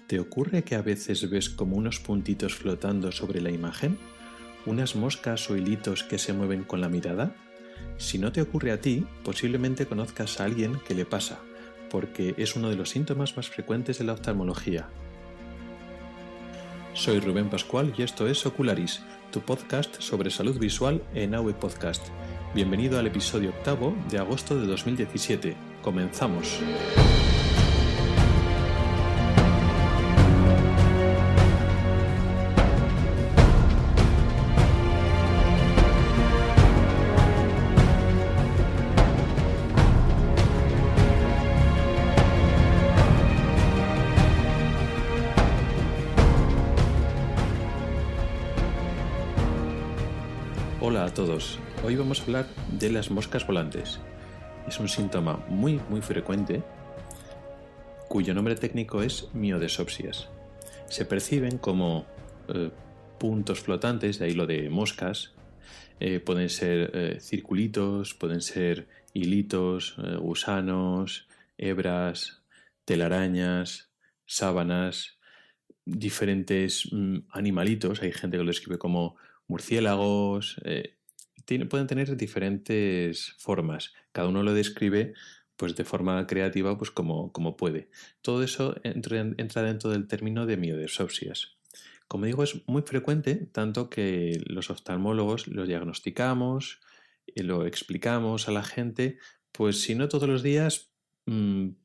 ¿Te ocurre que a veces ves como unos puntitos flotando sobre la imagen? ¿Unas moscas o hilitos que se mueven con la mirada? Si no te ocurre a ti, posiblemente conozcas a alguien que le pasa, porque es uno de los síntomas más frecuentes de la oftalmología. Soy Rubén Pascual y esto es Ocularis, tu podcast sobre salud visual en AWE Podcast. Bienvenido al episodio 8 de agosto de 2017. ¡Comenzamos! Hola a todos, hoy vamos a hablar de las moscas volantes. Es un síntoma muy frecuente cuyo nombre técnico es miodesopsias. Se perciben como puntos flotantes, de ahí lo de moscas. Pueden ser circulitos, pueden ser hilitos, gusanos, hebras, telarañas, sábanas, diferentes animalitos. Hay gente que lo describe como murciélagos. Pueden tener diferentes formas. Cada uno lo describe pues de forma creativa, pues como puede. Todo eso entra dentro del término de miodesopsias. Como digo, es muy frecuente, tanto que los oftalmólogos lo diagnosticamos y lo explicamos a la gente, pues si no todos los días,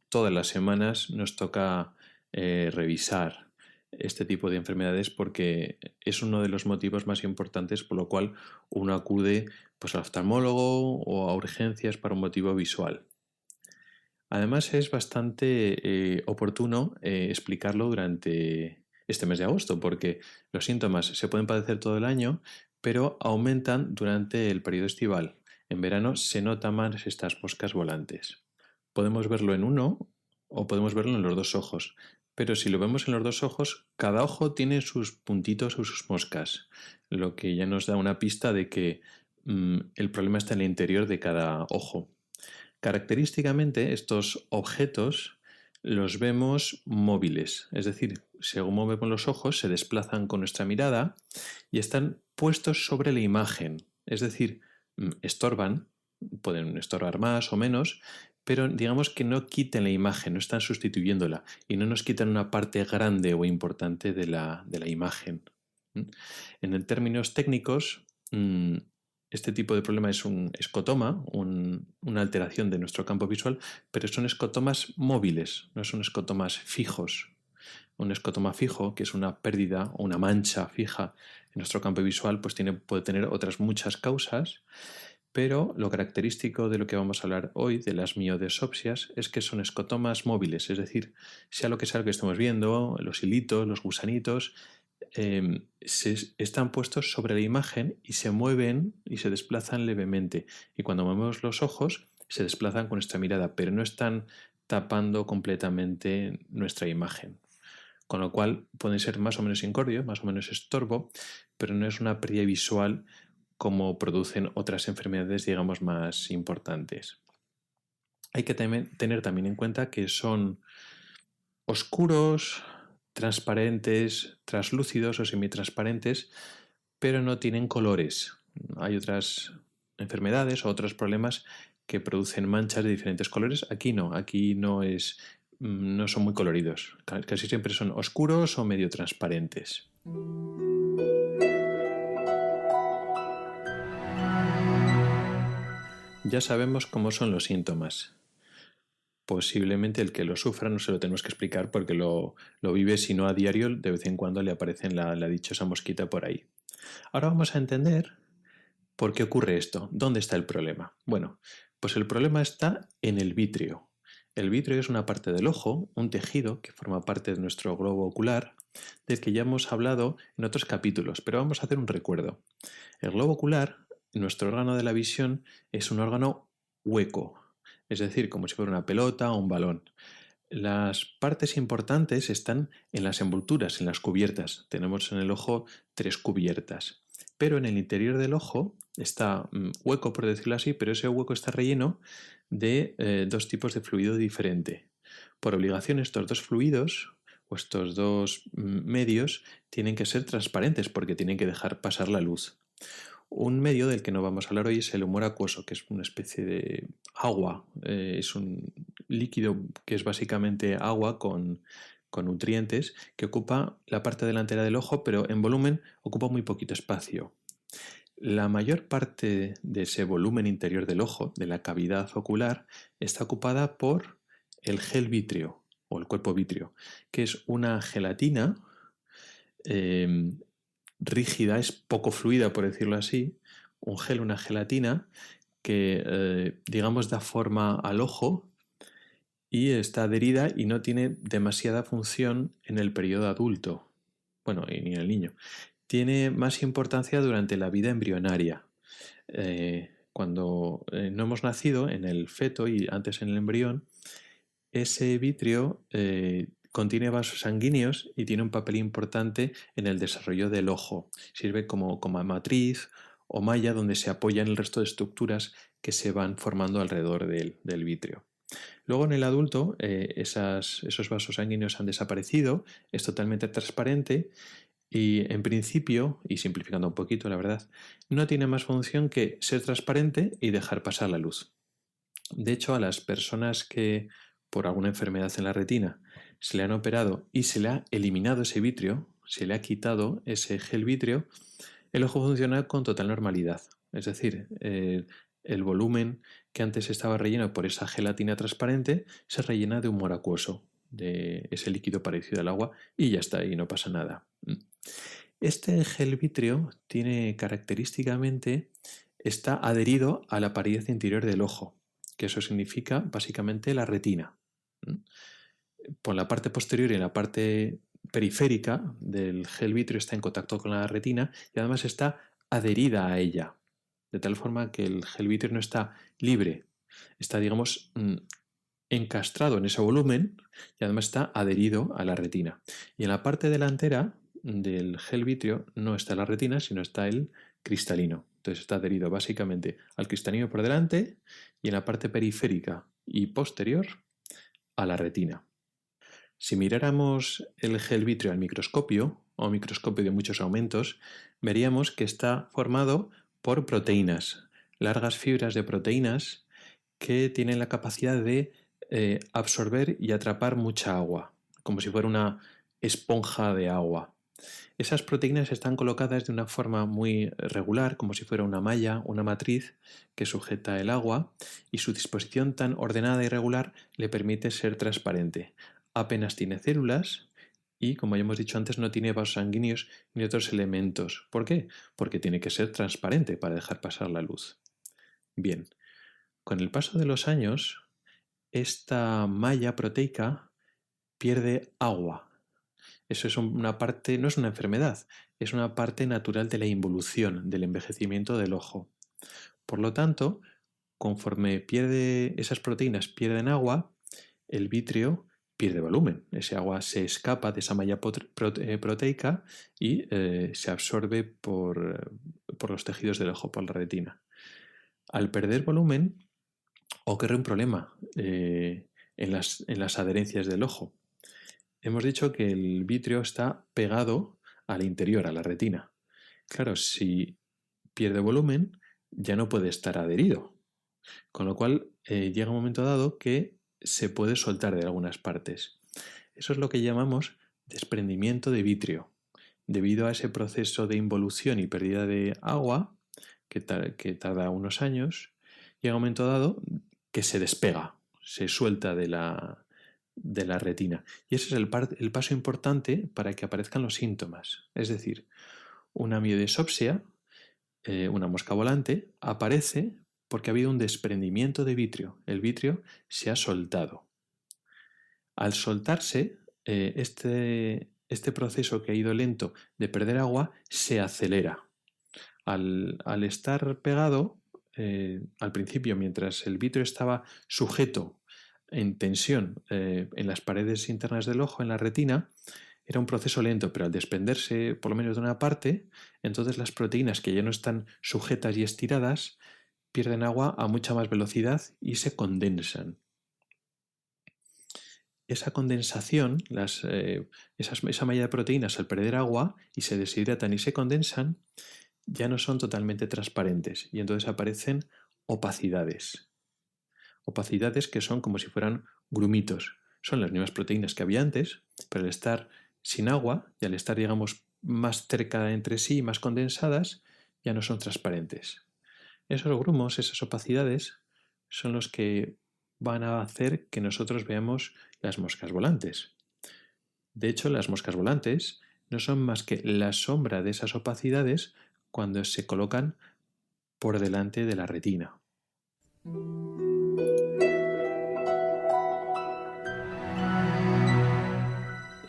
todas las semanas nos toca revisar este tipo de enfermedades porque es uno de los motivos más importantes por lo cual uno acude pues al oftalmólogo o a urgencias para un motivo visual. Además es bastante oportuno explicarlo durante este mes de agosto porque los síntomas se pueden padecer todo el año, pero aumentan durante el periodo estival. En verano se notan más estas moscas volantes. Podemos verlo en uno o podemos verlo en los dos ojos, pero si lo vemos en los dos ojos, cada ojo tiene sus puntitos o sus moscas, lo que ya nos da una pista de que el problema está en el interior de cada ojo. Característicamente, estos objetos los vemos móviles, es decir, según movemos los ojos, se desplazan con nuestra mirada y están puestos sobre la imagen, es decir, estorban, pueden estorbar más o menos, pero digamos que no quiten la imagen, no están sustituyéndola y no nos quitan una parte grande o importante de la imagen. En términos técnicos, este tipo de problema es un escotoma, una alteración de nuestro campo visual, pero son escotomas móviles, no son escotomas fijos. Un escotoma fijo, que es una pérdida o una mancha fija en nuestro campo visual, pues puede tener otras muchas causas, pero lo característico de lo que vamos a hablar hoy, de las miodesopsias, es que son escotomas móviles, es decir, sea lo que estemos viendo, los hilitos, los gusanitos, están puestos sobre la imagen y se mueven y se desplazan levemente. Y cuando movemos los ojos, se desplazan con nuestra mirada, pero no están tapando completamente nuestra imagen. Con lo cual pueden ser más o menos incordio, más o menos estorbo, pero no es una pérdida visual como producen otras enfermedades, digamos, más importantes. Hay que tener también en cuenta que son oscuros, transparentes, translúcidos o semitransparentes, pero no tienen colores. Hay otras enfermedades o otros problemas que producen manchas de diferentes colores. Aquí no son muy coloridos. Casi siempre son oscuros o medio transparentes. Ya sabemos cómo son los síntomas. Posiblemente el que lo sufra no se lo tenemos que explicar porque lo vive, si no a diario, de vez en cuando le aparece la dichosa mosquita por ahí. Ahora vamos a entender por qué ocurre esto, dónde está el problema. Bueno, pues el problema está en el vítreo. El vítreo es una parte del ojo, un tejido que forma parte de nuestro globo ocular, del que ya hemos hablado en otros capítulos, pero vamos a hacer un recuerdo. El globo ocular, nuestro órgano de la visión, es un órgano hueco, es decir, como si fuera una pelota o un balón. Las partes importantes están en las envolturas, en las cubiertas. Tenemos en el ojo 3 cubiertas. Pero en el interior del ojo está hueco, por decirlo así, pero ese hueco está relleno de 2 tipos de fluido diferente. Por obligación, estos 2 fluidos, o estos dos medios tienen que ser transparentes porque tienen que dejar pasar la luz. Un medio del que no vamos a hablar hoy es el humor acuoso, que es una especie de agua. Es un líquido que es básicamente agua con nutrientes que ocupa la parte delantera del ojo, pero en volumen ocupa muy poquito espacio. La mayor parte de ese volumen interior del ojo, de la cavidad ocular, está ocupada por el gel vítreo o el cuerpo vítreo, que es una gelatina eh, rígida, es poco fluida por decirlo así, un gel, una gelatina que digamos da forma al ojo y está adherida y no tiene demasiada función en el periodo adulto, bueno, ni en el niño. Tiene más importancia durante la vida embrionaria. Cuando no hemos nacido, en el feto y antes en el embrión, ese vitrio contiene vasos sanguíneos y tiene un papel importante en el desarrollo del ojo. Sirve como matriz o malla donde se apoyan el resto de estructuras que se van formando alrededor del vitrio. Luego en el adulto esos vasos sanguíneos han desaparecido, es totalmente transparente y en principio, y simplificando un poquito la verdad, no tiene más función que ser transparente y dejar pasar la luz. De hecho, a las personas que por alguna enfermedad en la retina se le han operado y se le ha eliminado ese vitrio, se le ha quitado ese gel vitrio, el ojo funciona con total normalidad. Es decir, el volumen que antes estaba relleno por esa gelatina transparente se rellena de humor acuoso, de ese líquido parecido al agua, y ya está, y no pasa nada. Este gel vítreo tiene característicamente, está adherido a la pared interior del ojo, que eso significa básicamente la retina. Por la parte posterior y en la parte periférica del gel vítreo está en contacto con la retina y además está adherida a ella, de tal forma que el gel vítreo no está libre, está, digamos, encastrado en ese volumen y además está adherido a la retina. Y en la parte delantera del gel vítreo no está la retina, sino está el cristalino. Entonces está adherido básicamente al cristalino por delante y en la parte periférica y posterior a la retina. Si miráramos el gel vítreo al microscopio, o microscopio de muchos aumentos, veríamos que está formado por proteínas, largas fibras de proteínas que tienen la capacidad de absorber y atrapar mucha agua, como si fuera una esponja de agua. Esas proteínas están colocadas de una forma muy regular, como si fuera una malla, una matriz que sujeta el agua, y su disposición tan ordenada y regular le permite ser transparente. Apenas tiene células y, como ya hemos dicho antes, no tiene vasos sanguíneos ni otros elementos. ¿Por qué? Porque tiene que ser transparente para dejar pasar la luz. Bien, con el paso de los años, esta malla proteica pierde agua. Eso es una parte, no es una enfermedad, es una parte natural de la involución, del envejecimiento del ojo. Por lo tanto, conforme esas proteínas pierden agua, el vitrio pierde volumen. Ese agua se escapa de esa malla proteica y se absorbe por los tejidos del ojo, por la retina. Al perder volumen, ocurre un problema en las adherencias del ojo. Hemos dicho que el vitrio está pegado al interior, a la retina. Claro, si pierde volumen, ya no puede estar adherido. Con lo cual, llega un momento dado que se puede soltar de algunas partes. Eso es lo que llamamos desprendimiento de vitrio. Debido a ese proceso de involución y pérdida de agua, que tarda unos años, llega un momento dado que se despega, se suelta de la retina. Y ese es el paso importante para que aparezcan los síntomas. Es decir, una miodesopsia, una mosca volante, aparece porque ha habido un desprendimiento de vitrio. El vitrio se ha soltado. Al soltarse, este proceso que ha ido lento de perder agua se acelera. Al estar pegado, al principio, mientras el vitrio estaba sujeto en tensión en las paredes internas del ojo, en la retina, era un proceso lento, pero al desprenderse por lo menos de una parte, entonces las proteínas que ya no están sujetas y estiradas pierden agua a mucha más velocidad y se condensan. esa condensación, esa malla de proteínas al perder agua y se deshidratan y se condensan, ya no son totalmente transparentes y entonces aparecen opacidades. Opacidades que son como si fueran grumitos. Son las mismas proteínas que había antes, pero al estar sin agua y al estar, digamos, más cerca entre sí, más condensadas, ya no son transparentes. Esos grumos, esas opacidades, son los que van a hacer que nosotros veamos las moscas volantes. De hecho, las moscas volantes no son más que la sombra de esas opacidades cuando se colocan por delante de la retina.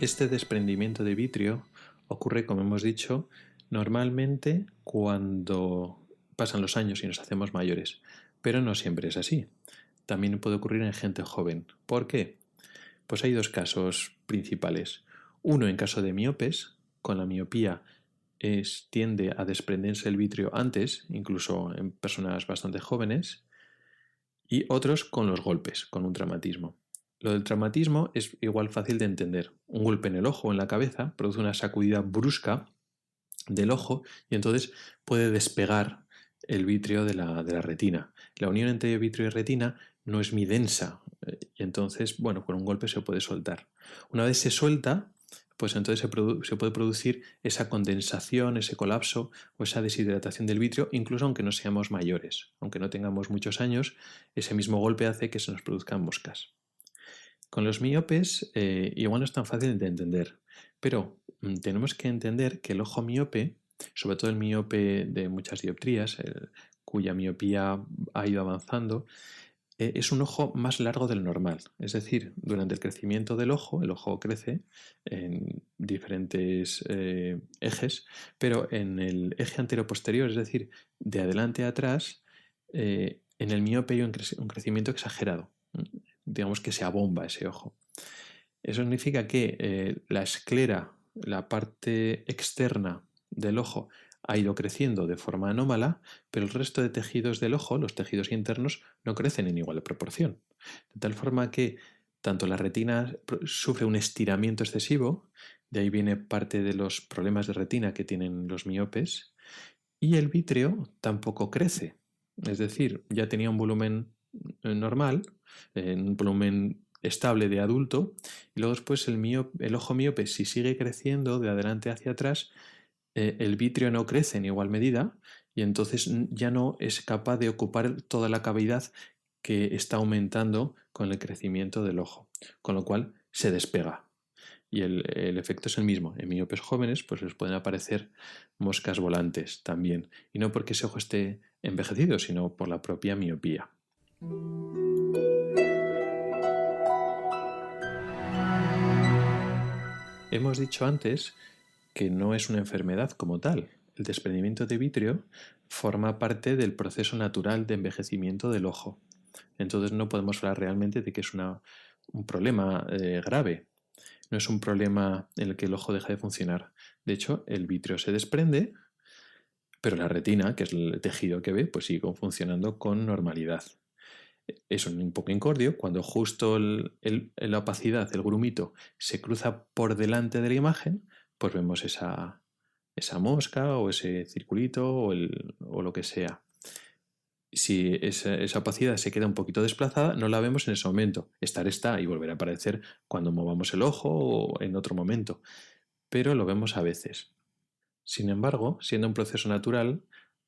Este desprendimiento de vitrio ocurre, como hemos dicho, normalmente cuando pasan los años y nos hacemos mayores, pero no siempre es así. También puede ocurrir en gente joven. ¿Por qué? Pues hay dos casos principales. Uno en caso de miopes, con la miopía tiende a desprenderse el vitrio antes, incluso en personas bastante jóvenes, y otros con los golpes, con un traumatismo. Lo del traumatismo es igual fácil de entender. Un golpe en el ojo o en la cabeza produce una sacudida brusca del ojo y entonces puede despegar el vitrio de la retina. La unión entre vitrio y retina no es muy densa y entonces, bueno, con un golpe se puede soltar. Una vez se suelta, pues entonces se puede producir esa condensación, ese colapso o esa deshidratación del vitrio, incluso aunque no seamos mayores, aunque no tengamos muchos años, ese mismo golpe hace que se nos produzcan moscas. Con los miopes igual no es tan fácil de entender, pero tenemos que entender que el ojo miope, sobre todo el miope de muchas dioptrías, cuya miopía ha ido avanzando, es un ojo más largo del normal. Es decir, durante el crecimiento del ojo, el ojo crece en diferentes ejes, pero en el eje antero-posterior, es decir, de adelante a atrás, en el miope hay un crecimiento exagerado. Digamos que se abomba ese ojo. Eso significa que la esclera, la parte externa del ojo, ha ido creciendo de forma anómala, pero el resto de tejidos del ojo, los tejidos internos, no crecen en igual proporción. De tal forma que tanto la retina sufre un estiramiento excesivo, de ahí viene parte de los problemas de retina que tienen los miopes, y el vítreo tampoco crece. Es decir, ya tenía un volumen normal, un volumen estable de adulto, y luego después el ojo miope, si sigue creciendo de adelante hacia atrás, el vitrio no crece en igual medida y entonces ya no es capaz de ocupar toda la cavidad que está aumentando con el crecimiento del ojo, con lo cual se despega. Y el efecto es el mismo. En miopes jóvenes pues les pueden aparecer moscas volantes también. Y no porque ese ojo esté envejecido, sino por la propia miopía. Hemos dicho antes que no es una enfermedad como tal. El desprendimiento de vitrio forma parte del proceso natural de envejecimiento del ojo. Entonces no podemos hablar realmente de que es un problema grave. No es un problema en el que el ojo deja de funcionar. De hecho, el vitrio se desprende, pero la retina, que es el tejido que ve, pues sigue funcionando con normalidad. Es un poco incordio cuando justo la opacidad, el grumito, se cruza por delante de la imagen, pues vemos esa mosca o ese circulito o lo que sea. Si esa opacidad se queda un poquito desplazada, no la vemos en ese momento. Estar está y volverá a aparecer cuando movamos el ojo o en otro momento, pero lo vemos a veces. Sin embargo, siendo un proceso natural,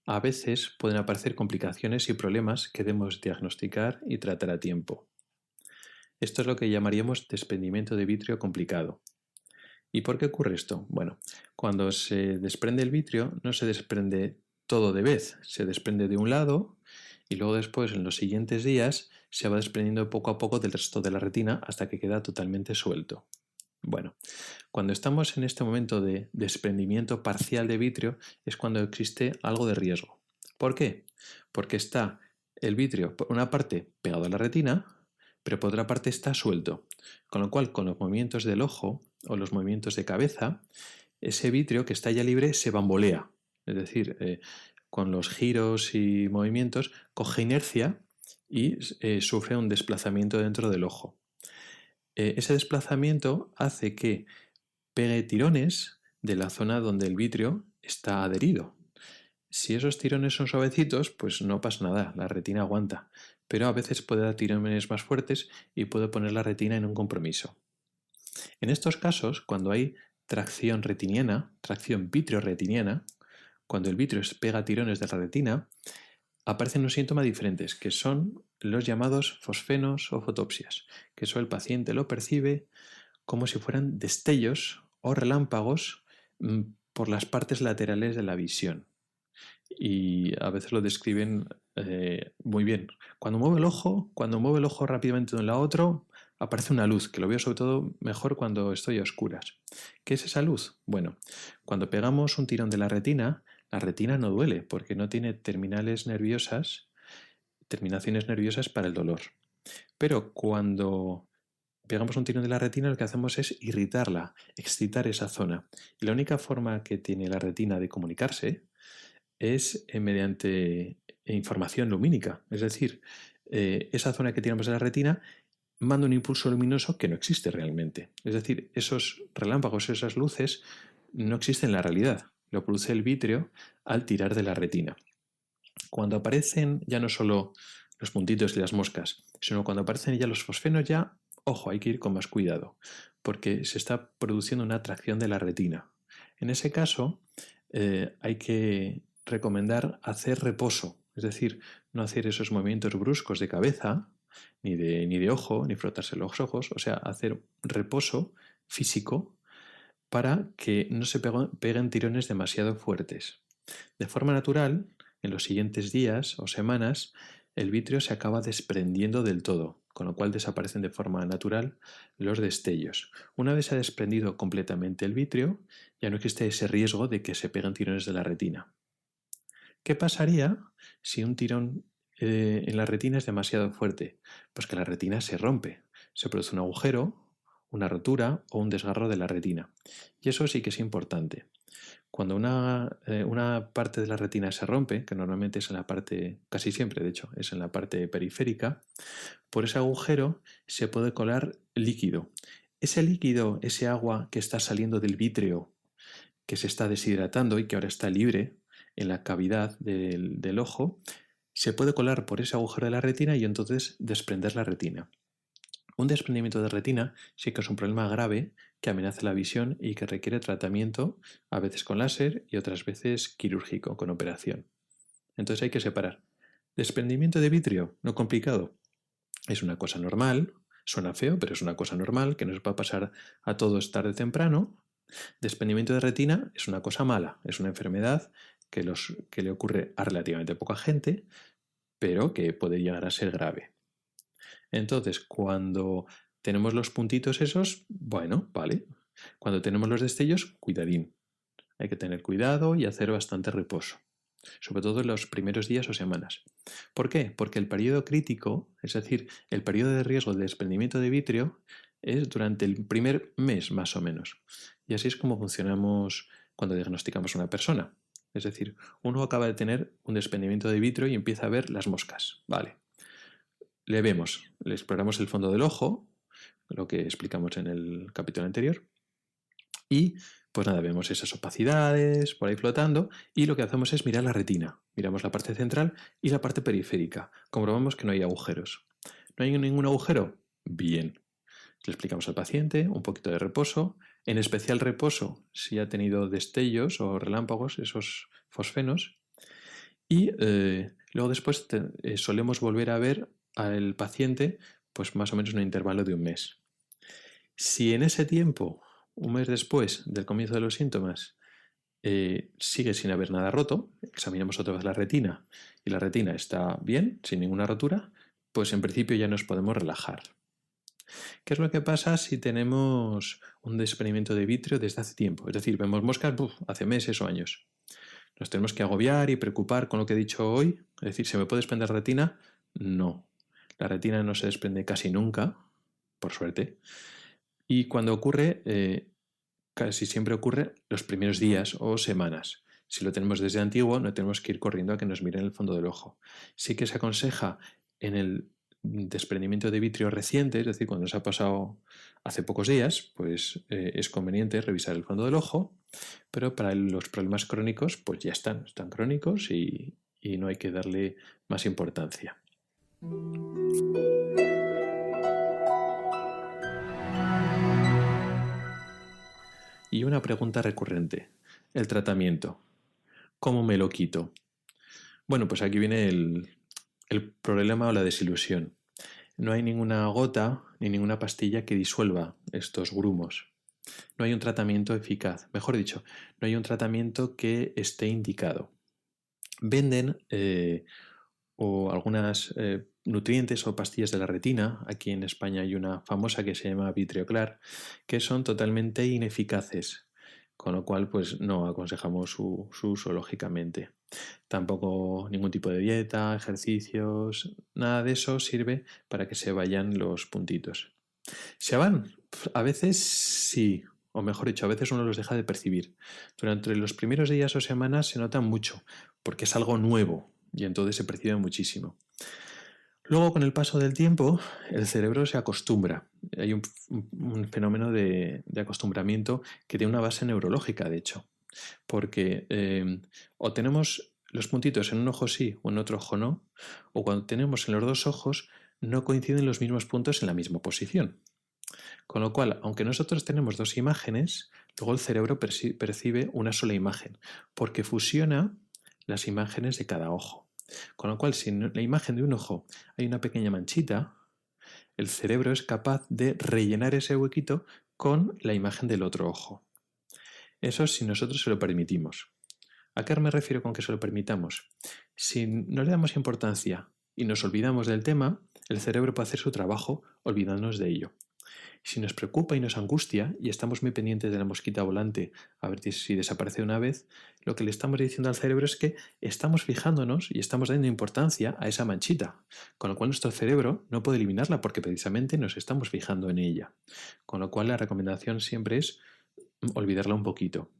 a veces pueden aparecer complicaciones y problemas que debemos diagnosticar y tratar a tiempo. Esto es lo que llamaríamos desprendimiento de vitrio complicado. ¿Y por qué ocurre esto? Bueno, cuando se desprende el vitrio no se desprende todo de vez, se desprende de un lado y luego después en los siguientes días se va desprendiendo poco a poco del resto de la retina hasta que queda totalmente suelto. Bueno, cuando estamos en este momento de desprendimiento parcial de vitrio es cuando existe algo de riesgo. ¿Por qué? Porque está el vitrio por una parte pegado a la retina, pero por otra parte está suelto. Con lo cual, con los movimientos del ojo o los movimientos de cabeza, ese vitrio que está ya libre se bambolea. Es decir, con los giros y movimientos coge inercia y sufre un desplazamiento dentro del ojo. ese desplazamiento hace que pegue tirones de la zona donde el vitrio está adherido. Si esos tirones son suavecitos, pues no pasa nada, la retina aguanta, pero a veces puede dar tirones más fuertes y puede poner la retina en un compromiso. En estos casos, cuando hay tracción retiniana, tracción vitreoretiniana, cuando el vitrio pega tirones de la retina, aparecen unos síntomas diferentes, que son los llamados fosfenos o fotopsias, que eso el paciente lo percibe como si fueran destellos o relámpagos por las partes laterales de la visión. Y a veces lo describen muy bien. Cuando mueve el ojo rápidamente de un lado a otro, aparece una luz, que lo veo sobre todo mejor cuando estoy a oscuras. ¿Qué es esa luz? Bueno, cuando pegamos un tirón de la retina no duele porque no tiene terminaciones nerviosas para el dolor. Pero cuando pegamos un tirón de la retina, lo que hacemos es irritarla, excitar esa zona. Y la única forma que tiene la retina de comunicarse es mediante información lumínica. Es decir, esa zona que tiramos de la retina manda un impulso luminoso que no existe realmente. Es decir, esos relámpagos, esas luces, no existen en la realidad. Lo produce el vítreo al tirar de la retina. Cuando aparecen ya no solo los puntitos y las moscas, sino cuando aparecen ya los fosfenos, ya, ojo, hay que ir con más cuidado, porque se está produciendo una atracción de la retina. En ese caso, hay que recomendar hacer reposo, es decir, no hacer esos movimientos bruscos de cabeza, ni de ojo, ni frotarse los ojos, o sea, hacer reposo físico para que no se peguen tirones demasiado fuertes. De forma natural, en los siguientes días o semanas, el vitrio se acaba desprendiendo del todo, con lo cual desaparecen de forma natural los destellos. Una vez se ha desprendido completamente el vitrio, ya no existe ese riesgo de que se peguen tirones de la retina. ¿Qué pasaría si un tirón en la retina es demasiado fuerte? Pues que la retina se rompe, se produce un agujero, una rotura o un desgarro de la retina. Y eso sí que es importante. Cuando una parte de la retina se rompe, que normalmente es en la parte, casi siempre de hecho, es en la parte periférica, por ese agujero se puede colar líquido. Ese líquido, ese agua que está saliendo del vítreo, que se está deshidratando y que ahora está libre en la cavidad del ojo, se puede colar por ese agujero de la retina y entonces desprender la retina. Un desprendimiento de retina sí que es un problema grave que amenaza la visión y que requiere tratamiento, a veces con láser y otras veces quirúrgico, con operación. Entonces hay que separar. Desprendimiento de vitrio, no complicado. Es una cosa normal, suena feo, pero es una cosa normal que nos va a pasar a todos tarde o temprano. Desprendimiento de retina es una cosa mala, es una enfermedad que le ocurre a relativamente poca gente, pero que puede llegar a ser grave. Entonces, cuando tenemos los puntitos esos, bueno, vale. Cuando tenemos los destellos, cuidadín. Hay que tener cuidado y hacer bastante reposo, sobre todo en los primeros días o semanas. ¿Por qué? Porque el periodo crítico, es decir, el periodo de riesgo de desprendimiento de vitrio, es durante el primer mes más o menos. Y así es como funcionamos cuando diagnosticamos a una persona. Es decir, uno acaba de tener un desprendimiento de vitrio y empieza a ver las moscas. Vale. Le exploramos el fondo del ojo, lo que explicamos en el capítulo anterior, y pues nada, vemos esas opacidades por ahí flotando y lo que hacemos es mirar la retina. Miramos la parte central y la parte periférica. Comprobamos que no hay agujeros. ¿No hay ningún agujero? Bien. Le explicamos al paciente un poquito de reposo, en especial reposo si ha tenido destellos o relámpagos, esos fosfenos, y luego después solemos volver a ver al paciente pues más o menos en un intervalo de un mes. Si en ese tiempo, un mes después del comienzo de los síntomas, sigue sin haber nada roto, examinamos otra vez la retina y la retina está bien, sin ninguna rotura, pues en principio ya nos podemos relajar. ¿Qué es lo que pasa si tenemos un desprendimiento de vitrio desde hace tiempo? Es decir, vemos moscas hace meses o años. ¿Nos tenemos que agobiar y preocupar con lo que he dicho hoy? Es decir, ¿se me puede desprender retina? No. La retina no se desprende casi nunca, por suerte. Y cuando ocurre, casi siempre ocurre los primeros días o semanas. Si lo tenemos desde antiguo, no tenemos que ir corriendo a que nos miren el fondo del ojo. Sí que se aconseja en el desprendimiento de vitrio reciente, es decir, cuando se ha pasado hace pocos días, pues es conveniente revisar el fondo del ojo, pero para los problemas crónicos, pues ya están crónicos y no hay que darle más importancia. Y una pregunta recurrente, el tratamiento. ¿Cómo me lo quito? Bueno, pues aquí viene el problema o la desilusión. No hay ninguna gota ni ninguna pastilla que disuelva estos grumos. No hay un tratamiento eficaz. Mejor dicho, no hay un tratamiento que esté indicado. Venden o algunas nutrientes o pastillas de la retina. Aquí en España hay una famosa que se llama Vitreoclar, que son totalmente ineficaces, con lo cual pues no aconsejamos su uso lógicamente. Tampoco ningún tipo de dieta, ejercicios, nada de eso sirve para que se vayan los puntitos. ¿Se van? A veces sí, o mejor dicho, a veces uno los deja de percibir. Durante los primeros días o semanas se nota mucho, porque es algo nuevo y entonces se percibe muchísimo. Luego, con el paso del tiempo, el cerebro se acostumbra. Hay un fenómeno de acostumbramiento que tiene una base neurológica, de hecho, porque o tenemos los puntitos en un ojo sí o en otro ojo no, o cuando tenemos en los dos ojos no coinciden los mismos puntos en la misma posición. Con lo cual, aunque nosotros tenemos dos imágenes, luego el cerebro percibe una sola imagen, porque fusiona las imágenes de cada ojo. Con lo cual, si en la imagen de un ojo hay una pequeña manchita, el cerebro es capaz de rellenar ese huequito con la imagen del otro ojo. Eso si nosotros se lo permitimos. ¿A qué me refiero con que se lo permitamos? Si no le damos importancia y nos olvidamos del tema, el cerebro puede hacer su trabajo olvidándonos de ello. Si nos preocupa y nos angustia y estamos muy pendientes de la mosquita volante a ver si desaparece una vez, lo que le estamos diciendo al cerebro es que estamos fijándonos y estamos dando importancia a esa manchita, con lo cual nuestro cerebro no puede eliminarla porque precisamente nos estamos fijando en ella. Con lo cual la recomendación siempre es olvidarla un poquito.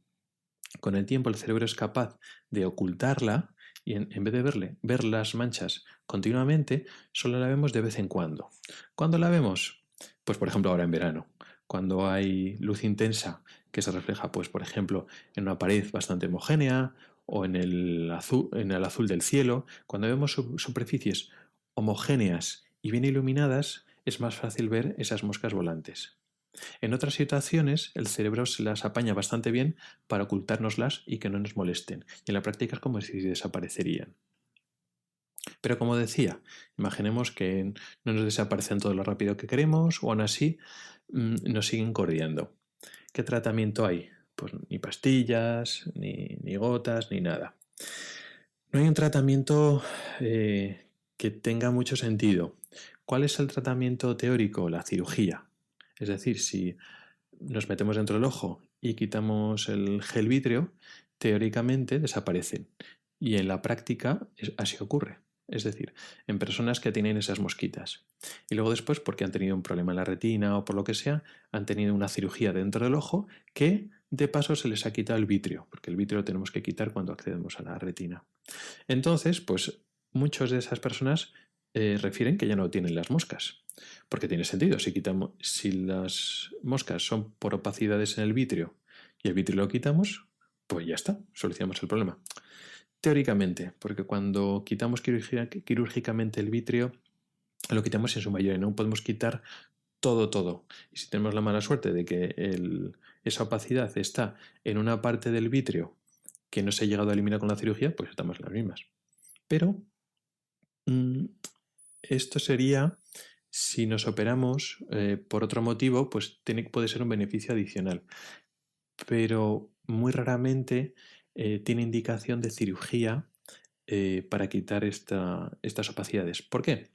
Con el tiempo el cerebro es capaz de ocultarla y en vez de ver las manchas continuamente, solo la vemos de vez en cuando. ¿Cuándo la vemos? Pues por ejemplo ahora en verano, cuando hay luz intensa que se refleja, pues por ejemplo, en una pared bastante homogénea o en el azul del cielo, cuando vemos superficies homogéneas y bien iluminadas, es más fácil ver esas moscas volantes. En otras situaciones, el cerebro se las apaña bastante bien para ocultárnoslas y que no nos molesten, y en la práctica es como si desaparecerían. Pero como decía, imaginemos que no nos desaparecen todo lo rápido que queremos o aún así nos siguen corriendo. ¿Qué tratamiento hay? Pues ni pastillas, ni gotas, ni nada. No hay un tratamiento que tenga mucho sentido. ¿Cuál es el tratamiento teórico? La cirugía. Es decir, si nos metemos dentro del ojo y quitamos el gel vítreo, teóricamente desaparecen. Y en la práctica así ocurre. Es decir, en personas que tienen esas mosquitas. Y luego después, porque han tenido un problema en la retina o por lo que sea, han tenido una cirugía dentro del ojo que de paso se les ha quitado el vitrio, porque el vitrio lo tenemos que quitar cuando accedemos a la retina. Entonces, pues muchas de esas personas refieren que ya no tienen las moscas. Porque tiene sentido, si las moscas son por opacidades en el vitrio y el vitrio lo quitamos, pues ya está, solucionamos el problema. Teóricamente, porque cuando quitamos quirúrgicamente el vitrio, lo quitamos en su mayoría, no podemos quitar todo. Y si tenemos la mala suerte de que esa opacidad está en una parte del vitrio que no se ha llegado a eliminar con la cirugía, pues estamos en las mismas. Pero esto sería si nos operamos por otro motivo, pues puede ser un beneficio adicional. Pero muy raramente tiene indicación de cirugía para quitar estas opacidades. ¿Por qué?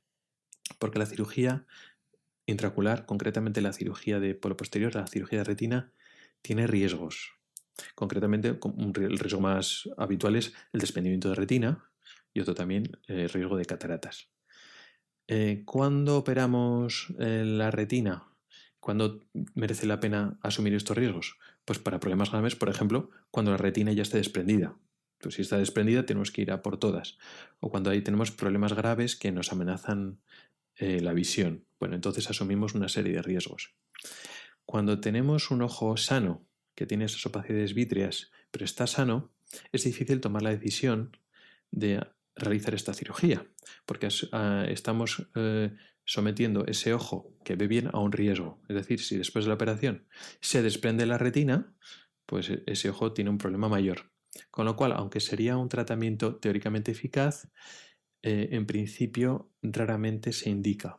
Porque la cirugía intraocular, concretamente la cirugía de polo posterior, la cirugía de retina, tiene riesgos. Concretamente, el riesgo más habitual es el desprendimiento de retina y otro también el riesgo de cataratas. ¿Cuándo operamos la retina? ¿Cuándo merece la pena asumir estos riesgos? Pues para problemas graves, por ejemplo, cuando la retina ya esté desprendida. Pues si está desprendida tenemos que ir a por todas. O cuando ahí tenemos problemas graves que nos amenazan la visión. Bueno, entonces asumimos una serie de riesgos. Cuando tenemos un ojo sano, que tiene esas opacidades vítreas, pero está sano, es difícil tomar la decisión de realizar esta cirugía, porque estamos sometiendo ese ojo que ve bien a un riesgo. Es decir, si después de la operación se desprende la retina, pues ese ojo tiene un problema mayor. Con lo cual, aunque sería un tratamiento teóricamente eficaz, en principio raramente se indica.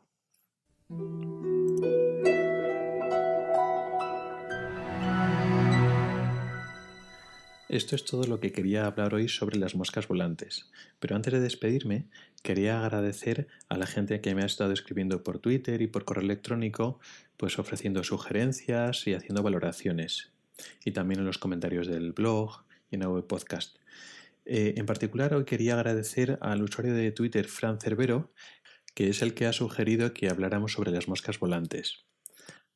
Esto es todo lo que quería hablar hoy sobre las moscas volantes. Pero antes de despedirme, quería agradecer a la gente que me ha estado escribiendo por Twitter y por correo electrónico, pues ofreciendo sugerencias y haciendo valoraciones. Y también en los comentarios del blog y en el podcast. En particular, hoy quería agradecer al usuario de Twitter, Fran Cervero, que es el que ha sugerido que habláramos sobre las moscas volantes.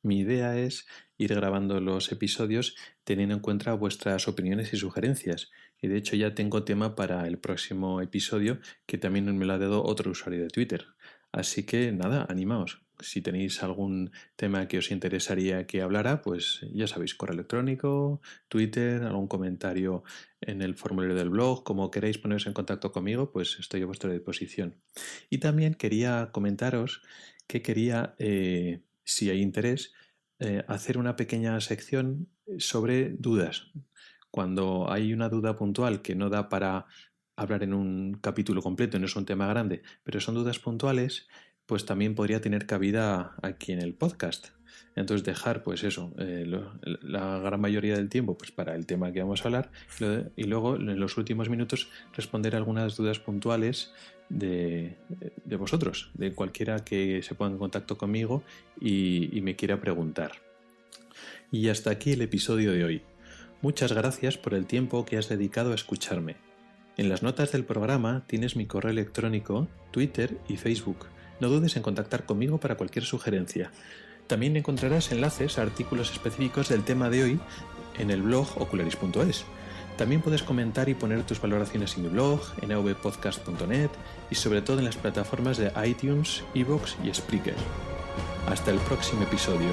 Mi idea es ir grabando los episodios teniendo en cuenta vuestras opiniones y sugerencias. Y de hecho ya tengo tema para el próximo episodio que también me lo ha dado otro usuario de Twitter. Así que nada, animaos. Si tenéis algún tema que os interesaría que hablara, pues ya sabéis, correo electrónico, Twitter, algún comentario en el formulario del blog, como queráis poneros en contacto conmigo, pues estoy a vuestra disposición. Y también quería comentaros que quería... si hay interés, hacer una pequeña sección sobre dudas. Cuando hay una duda puntual que no da para hablar en un capítulo completo, no es un tema grande, pero son dudas puntuales, pues también podría tener cabida aquí en el podcast. Entonces dejar, pues eso, la gran mayoría del tiempo pues para el tema que vamos a hablar y luego en los últimos minutos responder algunas dudas puntuales de vosotros, de cualquiera que se ponga en contacto conmigo y me quiera preguntar. Y hasta aquí el episodio de hoy. Muchas gracias por el tiempo que has dedicado a escucharme. En las notas del programa tienes mi correo electrónico, Twitter y Facebook. No dudes en contactar conmigo para cualquier sugerencia. También encontrarás enlaces a artículos específicos del tema de hoy en el blog ocularis.es. También puedes comentar y poner tus valoraciones en mi blog, en avpodcast.net y sobre todo en las plataformas de iTunes, iVoox y Spreaker. Hasta el próximo episodio.